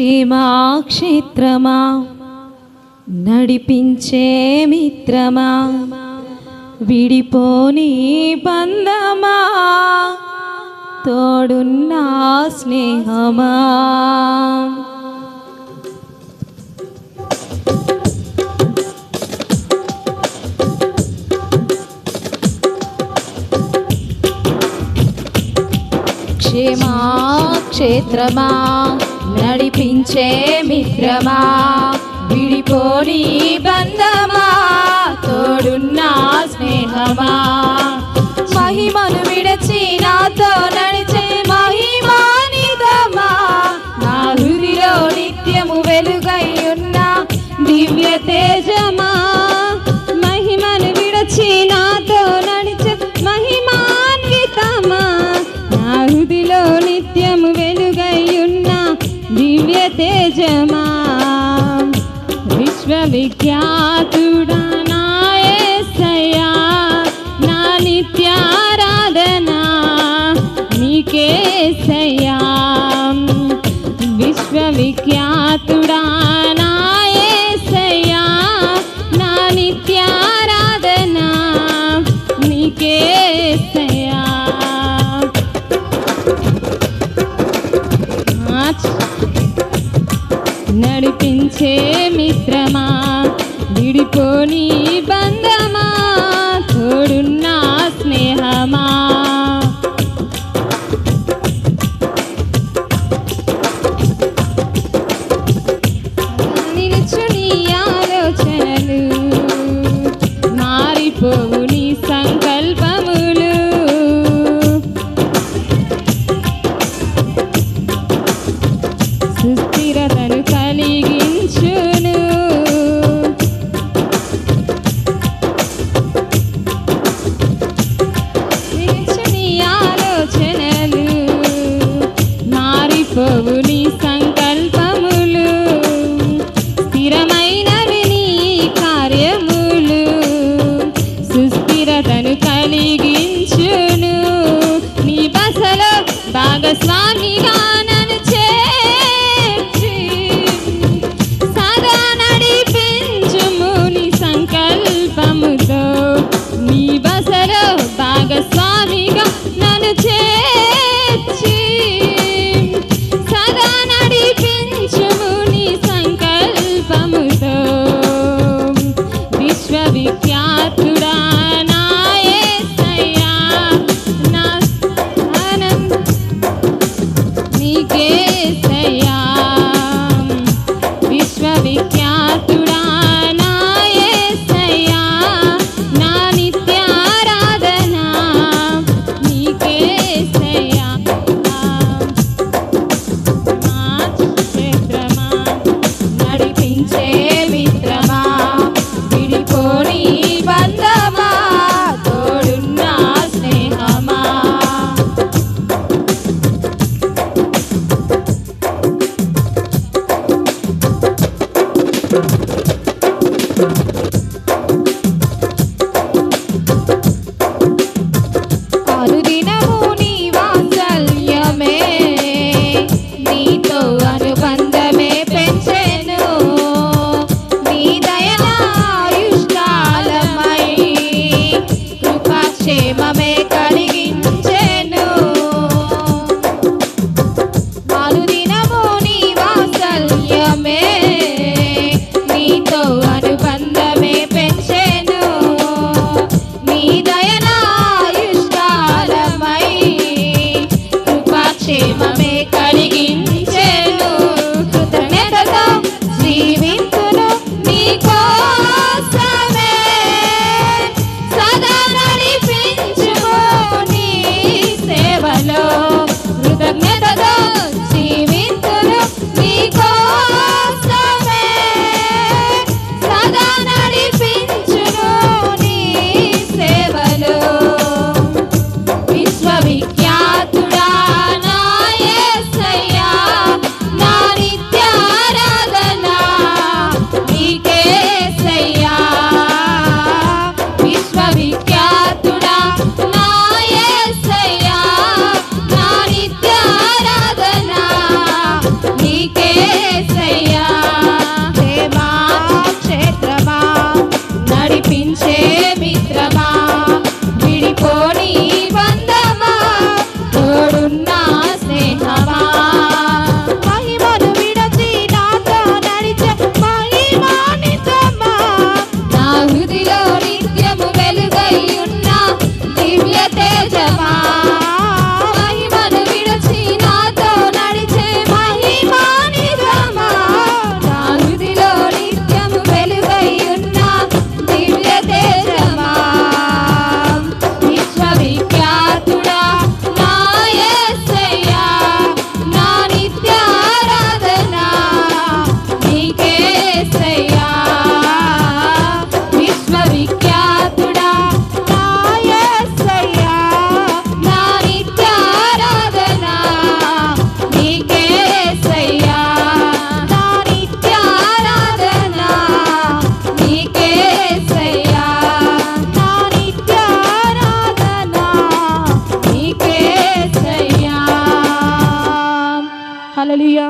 క్షేమాక్షేత్రమా నడిపించే మిత్రమా విడిపోని బంధమా తోడున్నా స్నేహమా క్షేమాక్షేత్రమా నడిపించే మిత్రమా విడిపోని బంధమా తోడున్నా స్నేహమా మహిమను విడచి నాతో నడిచే మహిమానిదమా నా హృదిలో నిత్యము వెలుగై ఉన్న దివ్య తేజమా మహిమను విడచి నాతో నడిచే మహిమాన్వితమా నా హృదిలో నిత్యము వెలుగై ఉన్న దివ్య తేజమా విశ్వవిఖ్యాతుడా నా యేసయ్యా నా నిత్యారాధనా నీకేసయ్యా విశ్వవిఖ్యాతుడా నా యేసయ్యా నా నిత్యారాధనా నీకేసయ్యా నడిపించే మిత్రమా విడిపోని బంధమా తోడున్నా స్నేహమా నిలుచు నీ ఆలోచనలు మారిపోవు నీ సంకల్పములు సుస్థిరతను కలిగించును యేసయ్యా క్షేమా క్షేత్రమా నడిపించే మిత్రమా విడిపోని బంధమా తోడున్న స్నేహమా మహిమను విడచి నాతో నడిచే మహిమానితమా నా హృదిలో నిత్యము వెలుగై ఉన్న దివ్య తేజమా మహిమను విడచి నాతో నడిచే మహిమానితమా నా హృదిలో నిత్యము వెలుగై ఉన్న దివ్య తేజమా విశ్వవిఖ్యాతుడా నా యేసయ్యా నా నిత్య ఆరాధన నీకే యేసయ్యా విశ్వవిఖ్యాతుడా నా యేసయ్యా నా నిత్య ఆరాధన నీకే యేసయ్యా నా నిత్య ఆరాధన నీకే యేసయ్యా నా నిత్య ఆరాధన నీకే యేసయ్యా హల్లెలూయా